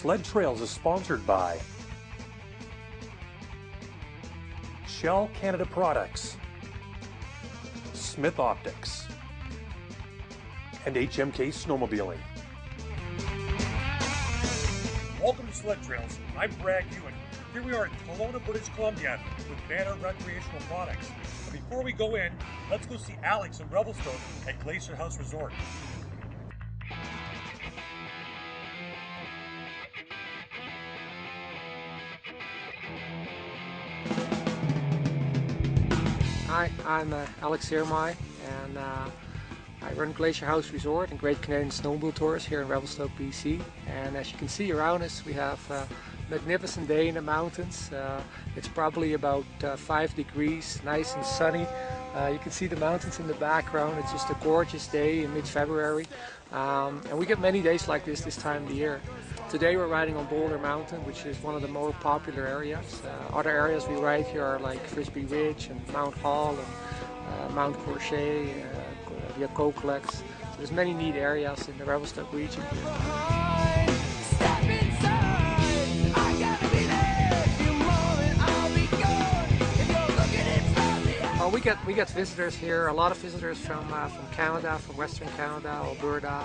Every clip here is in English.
Sled Trails is sponsored by Shell Canada Products, Smith Optics, and HMK Snowmobiling. Welcome to Sled Trails. I'm Brad Ewan. Here we are in Kelowna, British Columbia with Banner Recreational Products. But before we go in, let's go see Alex in Revelstoke at Glacier House Resort. Hi, I'm Alex here, and I run Glacier House Resort and Great Canadian Snowmobile Tours here in Revelstoke, BC. And as you can see around us, we have a magnificent day in the mountains. It's probably about 5 degrees, nice and sunny. You can see the mountains in the background. It's just a gorgeous day in mid-February. And we get many days like this time of the year. Today we're riding on Boulder Mountain, which is one of the more popular areas. Other areas we ride here are like Frisbee Ridge and Mount Hall and Mount Crochet, via Coquelex. So there's many neat areas in the Revelstoke region. We get visitors here, a lot of visitors from Canada, from Western Canada, Alberta,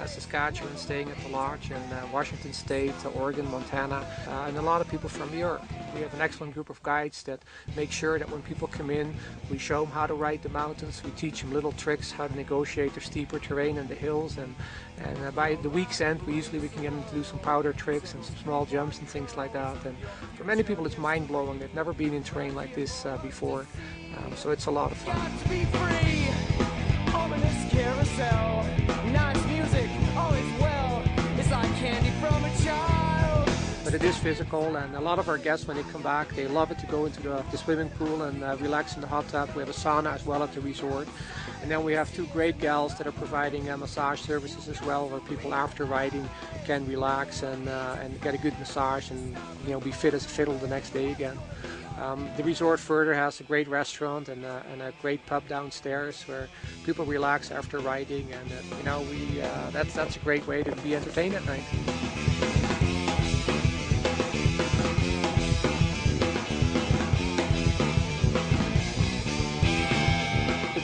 Saskatchewan, staying at the lodge, and Washington State, Oregon, Montana, and a lot of people from Europe. We have an excellent group of guides that make sure that when people come in, we show them how to ride the mountains, we teach them little tricks, how to negotiate the steeper terrain and the hills, and by the week's end we can get them to do some powder tricks and some small jumps and things like that. And for many people it's mind-blowing. They've never been in terrain like this before, so it's a lot of fun. Got to be free, ominous carousel, nice music, all is well, it's like candy from a child. But it is physical, and a lot of our guests, when they come back, they love it to go into the swimming pool and relax in the hot tub. We have a sauna as well at the resort. And then we have 2 great gals that are providing massage services as well, where people after riding can relax and get a good massage and be fit as a fiddle the next day again. The resort further has a great restaurant and a great pub downstairs where people relax after riding, and that's a great way to be entertained at night.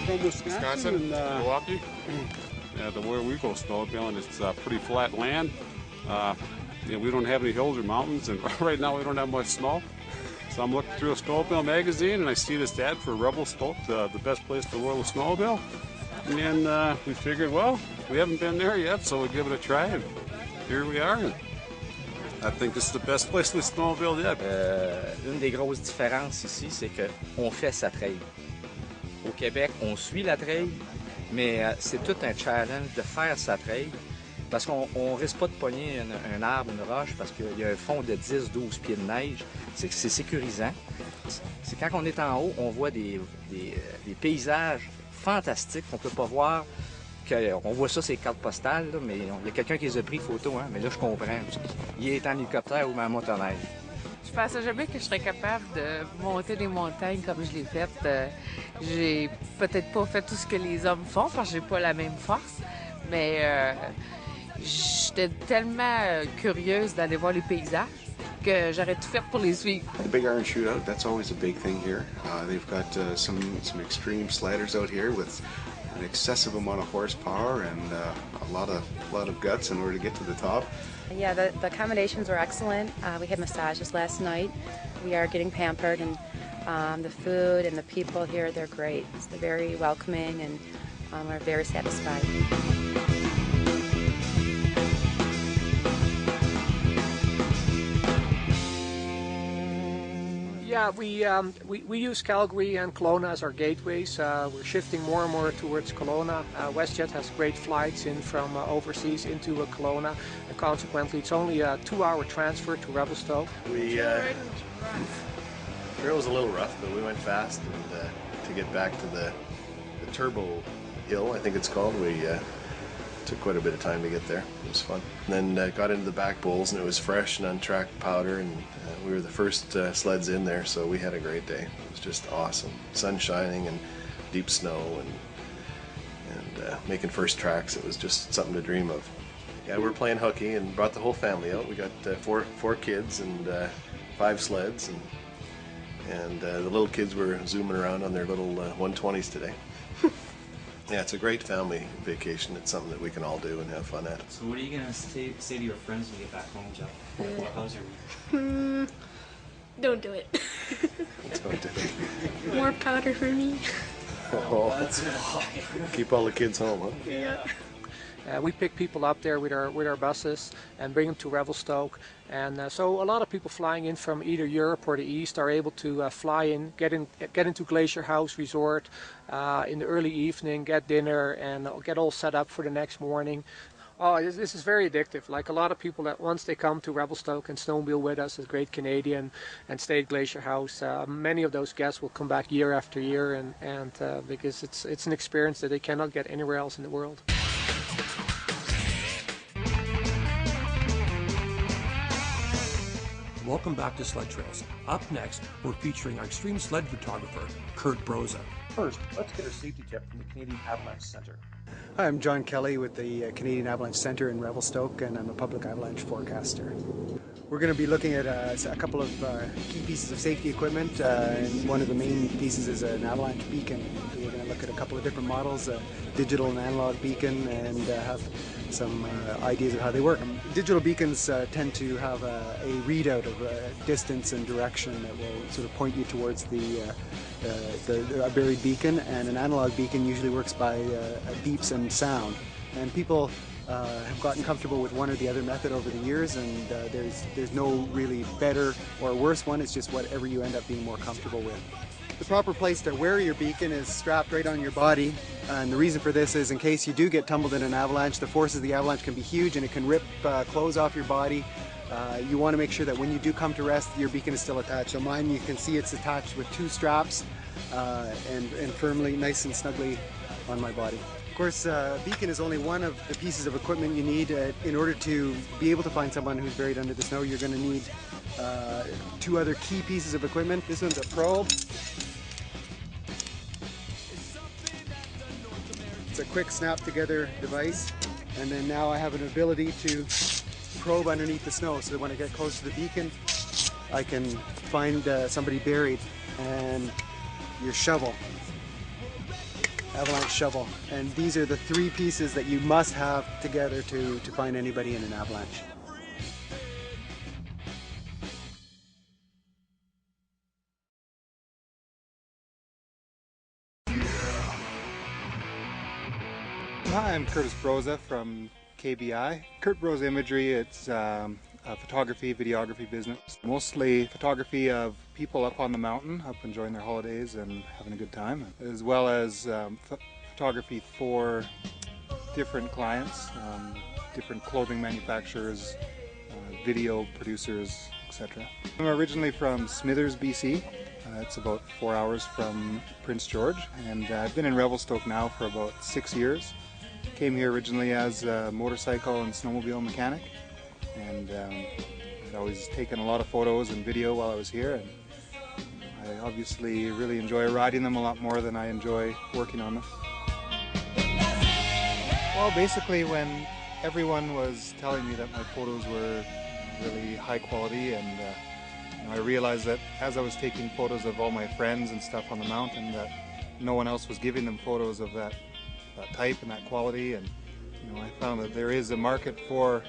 From Wisconsin and Milwaukee. Yeah, the way we go snowmobiling, it's pretty flat land. We don't have any hills or mountains, and right now we don't have much snow. So I'm looking through a snowmobile magazine and I see this ad for Revelstoke, the best place to whirl a snowmobile. And we figured, well, we haven't been there yet, so we'll give it a try. And here we are. And I think this is the best place to snowmobile yet. Une des grosses différences ici, c'est qu'on fait sa trail. Au Québec, on suit la trail, mais c'est tout un challenge de faire sa trail parce qu'on ne risque pas de pogner un arbre, une roche, parce qu'il y a un fond de 10-12 pieds de neige. C'est sécurisant. C'est quand on est en haut, on voit des paysages fantastiques qu'on ne peut pas voir. On voit ça, c'est cartes postales, là, mais il y a quelqu'un qui les a pris photo, hein, mais là je comprends. Il est en hélicoptère ou en motoneige. Je pensais jamais que je serais capable de monter des montagnes comme je l'ai fait. J'ai peut-être pas fait tout ce que les hommes font parce que j'ai pas la même force, mais j'étais tellement curieuse d'aller voir les paysages que j'aurais tout fait pour les suivre. The Big Iron Shootout, that's always a big thing here. They've got some extreme sliders out here with an excessive amount of horsepower and a lot of guts in order to get to the top. Yeah, the accommodations were excellent. We had massages last night. We are getting pampered, and the food and the people here, they're great. They're very welcoming, and we're very satisfied. Yeah, we use Calgary and Kelowna as our gateways. We're shifting more and more towards Kelowna. WestJet has great flights in from overseas into Kelowna, and consequently it's only a 2-hour transfer to Revelstoke. It was a little rough, but we went fast, and to get back to the Turbo Hill, I think it's called, we took quite a bit of time to get there. It was fun. And then got into the back bowls, and it was fresh and untracked powder, and we were the first sleds in there, so we had a great day. It was just awesome. Sun shining and deep snow, and making first tracks. It was just something to dream of. Yeah, we're playing hooky and brought the whole family out. We got four kids and 5 sleds, and the little kids were zooming around on their little 120s today. Yeah, it's a great family vacation. It's something that we can all do and have fun at. So what are you going to say to your friends when you get back home, Joe? How's your week? Don't do it. Don't do it. More powder for me. Oh, keep all the kids home, huh? Yeah. We pick people up there with our buses and bring them to Revelstoke, and so a lot of people flying in from either Europe or the East are able to fly in, get into Glacier House Resort in the early evening, get dinner, and get all set up for the next morning. Oh, this is very addictive. Like a lot of people that once they come to Revelstoke and snowmobile with us as Great Canadian and stay at Glacier House, many of those guests will come back year after year, and because it's an experience that they cannot get anywhere else in the world. Welcome back to Sled Trails. Up next, we're featuring our extreme sled photographer, Kurt Broza. First, let's get a safety tip from the Canadian Avalanche Center. Hi, I'm John Kelly with the Canadian Avalanche Center in Revelstoke, and I'm a public avalanche forecaster. We're going to be looking at a couple of key pieces of safety equipment, and one of the main pieces is an avalanche beacon. So we're going to look at a couple of different models, a digital and analog beacon, and have some ideas of how they work. Digital beacons tend to have a readout of distance and direction that will sort of point you towards a buried beacon, and an analog beacon usually works by beeps and sound. And people have gotten comfortable with one or the other method over the years, and there's no really better or worse one. It's just whatever you end up being more comfortable with. The proper place to wear your beacon is strapped right on your body, and the reason for this is in case you do get tumbled in an avalanche, the forces of the avalanche can be huge and it can rip clothes off your body. You want to make sure that when you do come to rest, your beacon is still attached. So mine, you can see it's attached with 2 straps and firmly, nice and snugly on my body. Of course, beacon is only one of the pieces of equipment you need. In order to be able to find someone who's buried under the snow, you're going to need 2 other key pieces of equipment. This one's a probe. It's a quick snap together device, and then now I have an ability to probe underneath the snow, so that when I get close to the beacon I can find somebody buried. And your shovel, avalanche shovel, and these are the 3 pieces that you must have together to find anybody in an avalanche. Hi, I'm Curtis Broza from KBI. Kurt Broza Imagery, it's a photography, videography business. Mostly photography of people up on the mountain, up enjoying their holidays and having a good time, as well as photography for different clients, different clothing manufacturers, video producers, etc. I'm originally from Smithers, BC. It's about 4 hours from Prince George, and I've been in Revelstoke now for about 6 years. Came here originally as a motorcycle and snowmobile mechanic, and I'd always taken a lot of photos and video while I was here, and I obviously really enjoy riding them a lot more than I enjoy working on them. Well, basically when everyone was telling me that my photos were really high quality, and I realized that as I was taking photos of all my friends and stuff on the mountain, that no one else was giving them photos of that type and that quality, and I found that there is a market for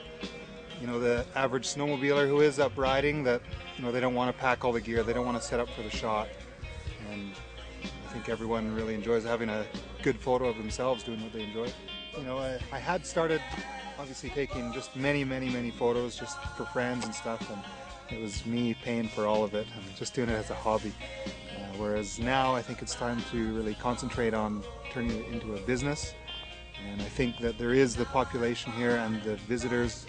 the average snowmobiler who is up riding, that they don't want to pack all the gear, they don't want to set up for the shot, and I think everyone really enjoys having a good photo of themselves doing what they enjoy. I had started obviously taking just many photos just for friends and stuff, and it was me paying for all of it and just doing it as a hobby. Whereas now I think it's time to really concentrate on turning it into a business, and I think that there is the population here and the visitors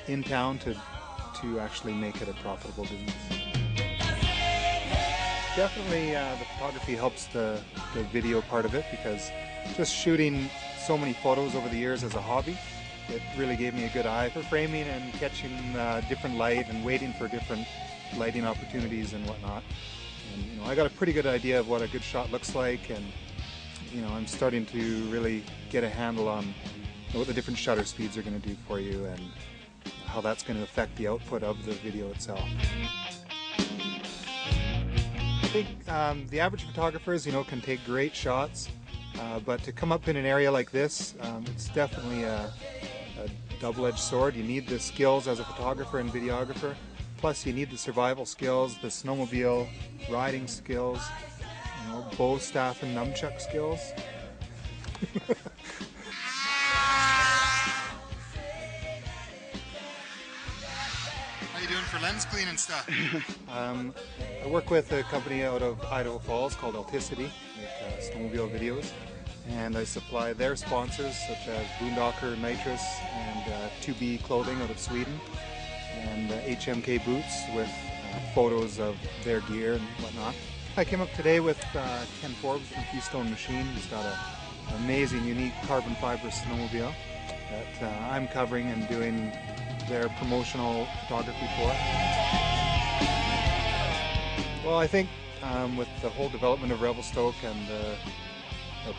in town to actually make it a profitable business. Definitely the photography helps the video part of it, because just shooting so many photos over the years as a hobby, it really gave me a good eye for framing and catching different light and waiting for different lighting opportunities and whatnot. And I got a pretty good idea of what a good shot looks like, and I'm starting to really get a handle on what the different shutter speeds are going to do for you and how that's going to affect the output of the video itself. I think the average photographers, can take great shots, but to come up in an area like this, it's definitely a double-edged sword. You need the skills as a photographer and videographer, plus you need the survival skills, the snowmobile riding skills, bow, staff, and nunchuck skills. How you doing for lens clean and stuff? I work with a company out of Idaho Falls called Alticity, make snowmobile videos, and I supply their sponsors such as Boondocker Nitrous and 2B Clothing out of Sweden, and HMK Boots with photos of their gear and whatnot. I came up today with Ken Forbes from Keystone Machine. He's got an amazing, unique carbon fiber snowmobile that I'm covering and doing their promotional photography for. Well, I think with the whole development of Revelstoke and the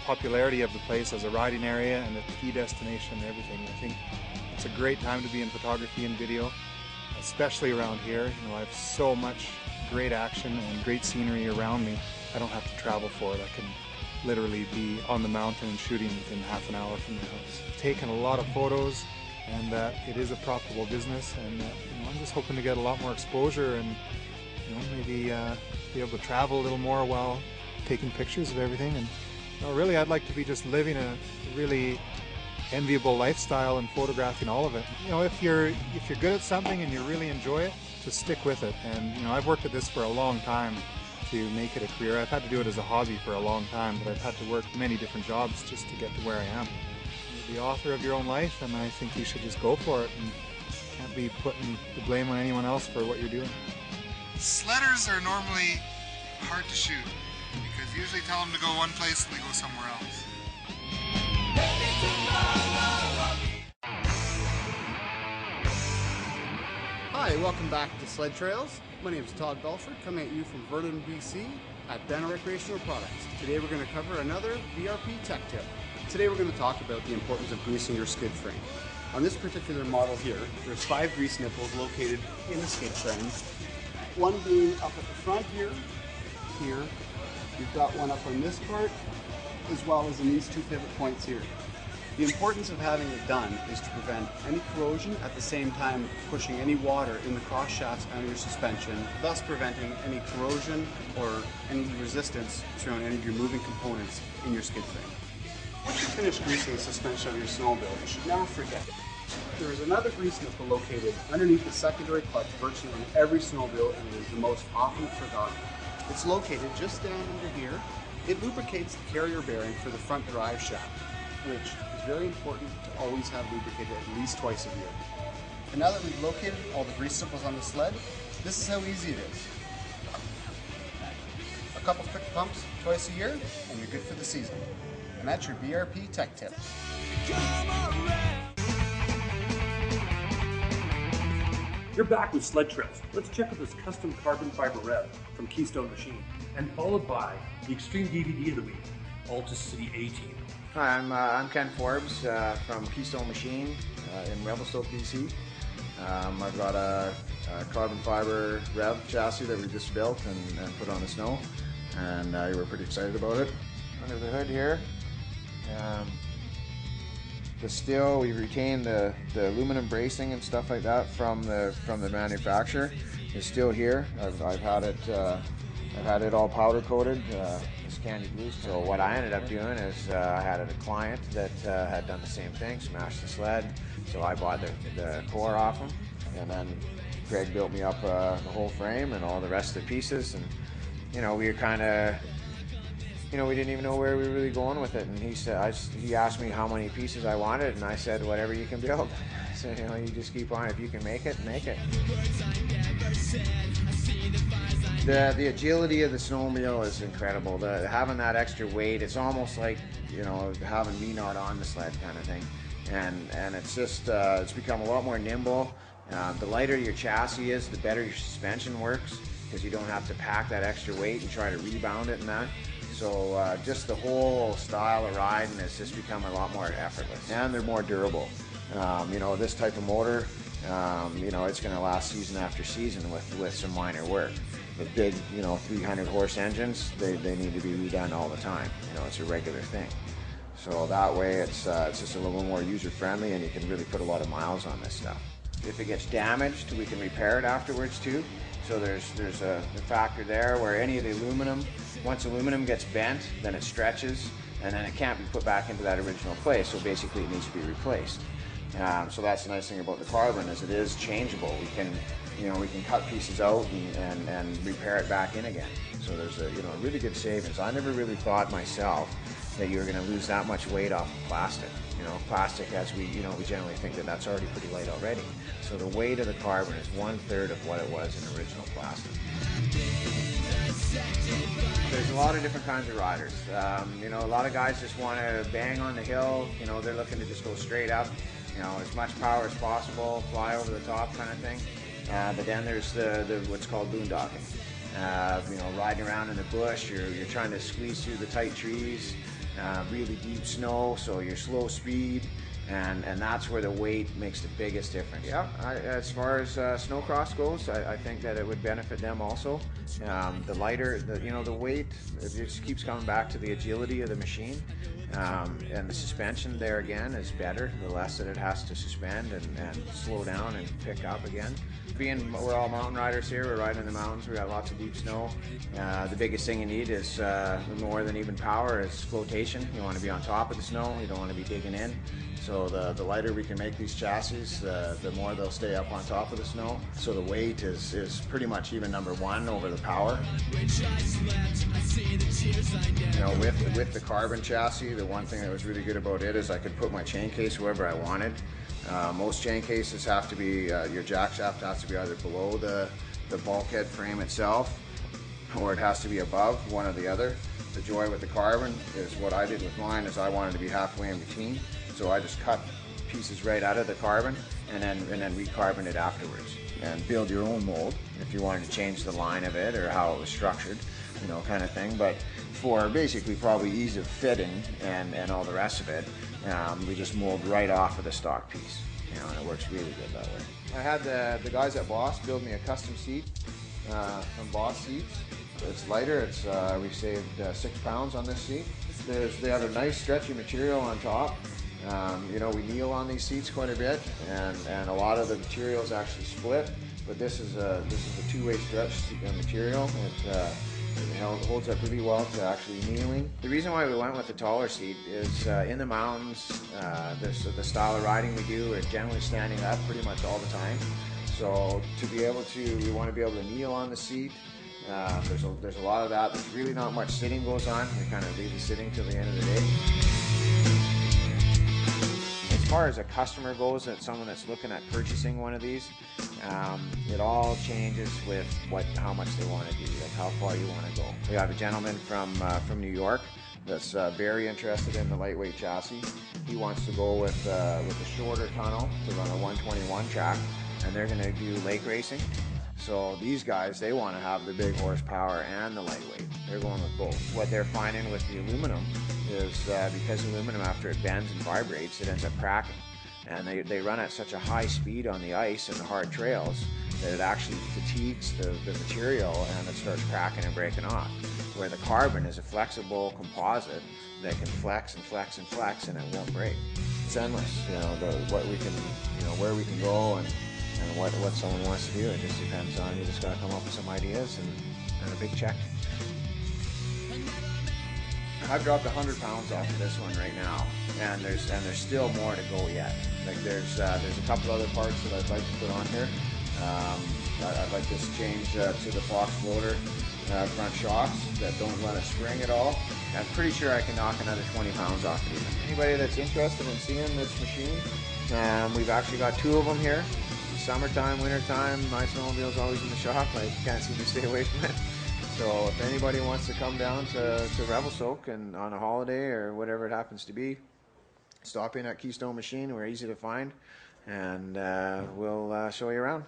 popularity of the place as a riding area and a ski destination and everything, I think it's a great time to be in photography and video, especially around here. I have so much great action and great scenery around me. I don't have to travel for it. I can literally be on the mountain and shooting within half an hour from the house. I've taken a lot of photos, and it is a profitable business, and I'm just hoping to get a lot more exposure and maybe be able to travel a little more while taking pictures of everything. And really, I'd like to be just living a really enviable lifestyle and photographing all of it. If you're good at something and you really enjoy it, just stick with it. And I've worked at this for a long time to make it a career. I've had to do it as a hobby for a long time, but I've had to work many different jobs just to get to where I am. You're the author of your own life, and I think you should just go for it and can't be putting the blame on anyone else for what you're doing. Sledders are normally hard to shoot because you usually tell them to go one place and they go somewhere else. Hi, welcome back to Sled Trails. My name is Todd Belford, coming at you from Vernon, BC at Banner Recreational Products. Today we're going to cover another VRP tech tip. Today we're going to talk about the importance of greasing your skid frame. On this particular model here, there's 5 grease nipples located in the skid frame. One being up at the front here. You've got one up on this part, as well as in these 2 pivot points here. The importance of having it done is to prevent any corrosion, at the same time pushing any water in the cross shafts on your suspension, thus preventing any corrosion or any resistance through any of your moving components in your skid frame. Once you finish greasing the suspension of your snowmobile, you should never forget there is another grease nipple located underneath the secondary clutch virtually on every snowmobile, and it is the most often forgotten. It's located just down under here. It lubricates the carrier bearing for the front drive shaft, which is very important to always have lubricated at least twice a year. And now that we've located all the grease nipples on the sled, this is how easy it is. A couple quick pumps twice a year, and you're good for the season. And that's your BRP Tech Tip. You're back with Sled Trails. Let's check out this custom carbon fiber rev from Keystone Machine, and followed by the Extreme DVD of the week, Altus City A-Team. Hi, I'm Ken Forbes from Keystone Machine in Revelstoke, BC. I've got a carbon fiber rev chassis that we just built and put on the snow, and we're pretty excited about it. Under the hood here, the steel, we've retained the aluminum bracing and stuff like that from the manufacturer. It's still here. I've had it all powder coated. It's candy blue. So what I ended up doing is I had a client that had done the same thing, smashed the sled. So I bought the core off him, and then Greg built me up the whole frame and all the rest of the pieces. And we were kind of, we didn't even know where we were really going with it. And he asked me how many pieces I wanted, and I said whatever you can build. So you just keep on. If you can make it, make it. The agility of the snowmobile is incredible. Having that extra weight, it's almost like having me not on the sled kind of thing. And it's just it's become a lot more nimble. The lighter your chassis is, the better your suspension works, because you don't have to pack that extra weight and try to rebound it and that. So just the whole style of riding has just become a lot more effortless, and they're more durable. You know, this type of motor, you know, it's going to last season after season with some minor work. The big, you know, 300 horse engines, they need to be redone all the time. You know, it's a regular thing. So that way it's just a little more user friendly, and you can really put a lot of miles on this stuff. If it gets damaged, we can repair it afterwards too. So there's a factor there where any of the aluminum, once aluminum gets bent, then it stretches, and then it can't be put back into that original place. So basically it needs to be replaced. So that's the nice thing about the carbon, is it is changeable. We can, you know, we can cut pieces out and repair it back in again. So there's a, you know, really good savings. I never really thought myself that you were going to lose that much weight off of plastic. You know, plastic, as we, you know, we generally think that that's already pretty light already. So the weight of the carbon is 1/3 of what it was in original plastic. There's a lot of different kinds of riders. You know, a lot of guys just want to bang on the hill. You know, they're looking to just go straight up. You know, as much power as possible, fly over the top kind of thing. But then there's the what's called boondocking. You know, riding around in the bush, you're trying to squeeze through the tight trees, really deep snow, so you're slow speed, and that's where the weight makes the biggest difference. Yeah, as far as snowcross goes, I think that it would benefit them also. The lighter, you know, the weight, it just keeps coming back to the agility of the machine. And the suspension there again is better, the less that it has to suspend and slow down and pick up again. Being we're all mountain riders here, we're riding in the mountains, we got lots of deep snow. The biggest thing you need is more than even power is flotation. You want to be on top of the snow, you don't want to be digging in. So the lighter we can make these chassis, the more they'll stay up on top of the snow. So the weight is pretty much even number one over the power. You know, with the carbon chassis, the one thing that was really good about it is I could put my chain case wherever I wanted. Most chain cases have to be, your jack shaft has to be either below the bulkhead frame itself, or it has to be above, one or the other. The joy with the carbon is what I did with mine is I wanted to be halfway in between. So I just cut pieces right out of the carbon and then recarbon it afterwards and build your own mold if you wanted to change the line of it or how it was structured, you know, kind of thing. But for basically probably ease of fitting and all the rest of it, we just mold right off of the stock piece, you know, and it works really good that way. I had the guys at Boss build me a custom seat from Boss Seats. It's lighter. It's we saved 6 pounds on this seat. They have a nice stretchy material on top. You know, we kneel on these seats quite a bit, and a lot of the material is actually split. But this is a two-way stretch material. It holds up really well to actually kneeling. The reason why we went with the taller seat is in the mountains, the style of riding we do, we're generally standing up pretty much all the time. So to be able to, we want to be able to kneel on the seat. There's a lot of that. There's really not much sitting goes on. We kind of leave the sitting till the end of the day. As far as a customer goes, that's someone that's looking at purchasing one of these, it all changes with how much they want to do, like how far you want to go. We have a gentleman from New York that's very interested in the lightweight chassis. He wants to go with a shorter tunnel to run a 121 track, and they're going to do lake racing. So these guys, they want to have the big horsepower and the lightweight. They're going with both. What they're finding with the aluminum is because aluminum, after it bends and vibrates, it ends up cracking. And they run at such a high speed on the ice and the hard trails that it actually fatigues the material and it starts cracking and breaking off. Where the carbon is a flexible composite that can flex and flex and flex and it won't break. It's endless, you know, what we can, you know, where we can go and what someone wants to do. It just depends on, you just got to come up with some ideas and a big check. I've dropped 100 pounds off of this one right now, and there's still more to go yet. Like there's a couple other parts that I'd like to put on here. I'd like this change to the Fox floater front shocks that don't let it spring at all. I'm pretty sure I can knock another 20 pounds off of it. Anybody that's interested in seeing this machine, we've actually got 2 of them here. Summertime, wintertime, my snowmobile's always in the shop. I can't seem to stay away from it. So if anybody wants to come down to Revelstoke and on a holiday or whatever it happens to be, stop in at Keystone Machine. We're easy to find, and we'll show you around.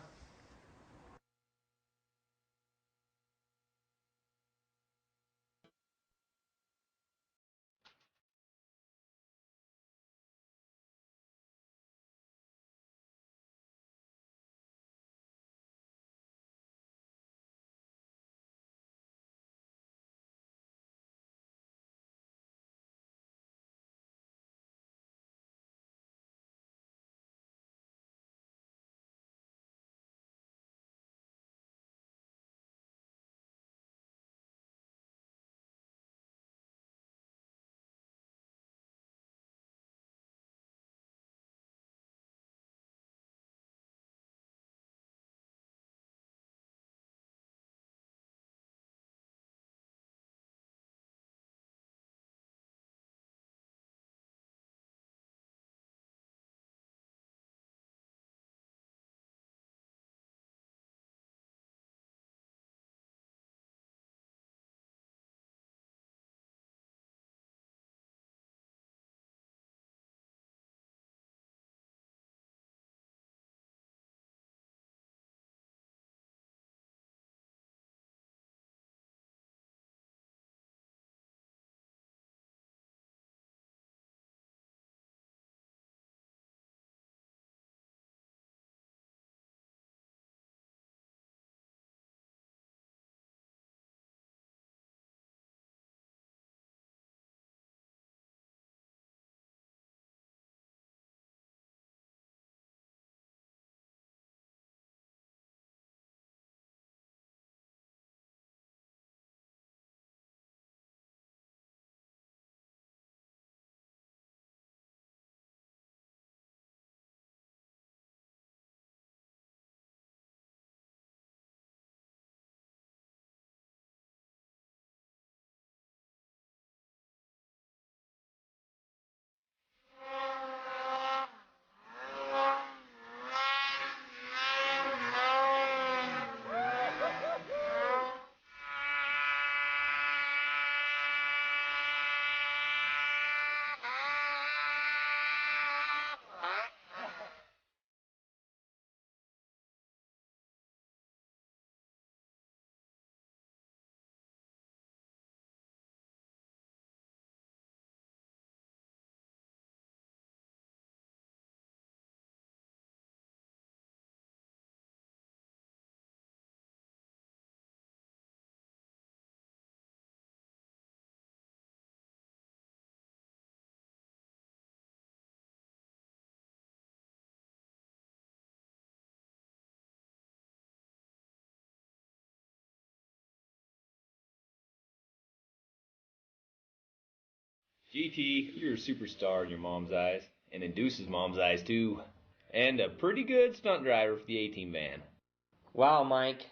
GT, you're a superstar in your mom's eyes, and in Deuce's mom's eyes too. And a pretty good stunt driver for the A-Team van. Wow, Mike.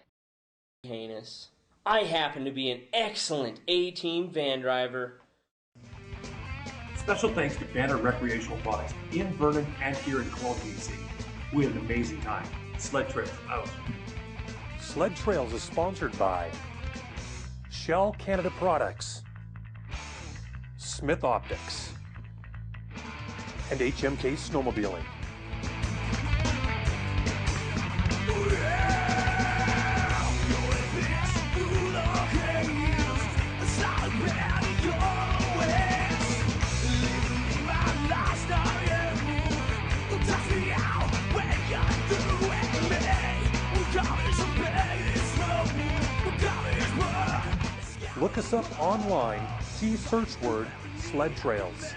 Heinous. I happen to be an excellent A-Team van driver. Special thanks to Banner Recreational Products in Vernon and here in Cologne, BC. We had an amazing time. Sled Trails out. Sled Trails is sponsored by Shell Canada Products, Smith Optics, and HMK Snowmobiling. Look us up online, key search word Sled Trails.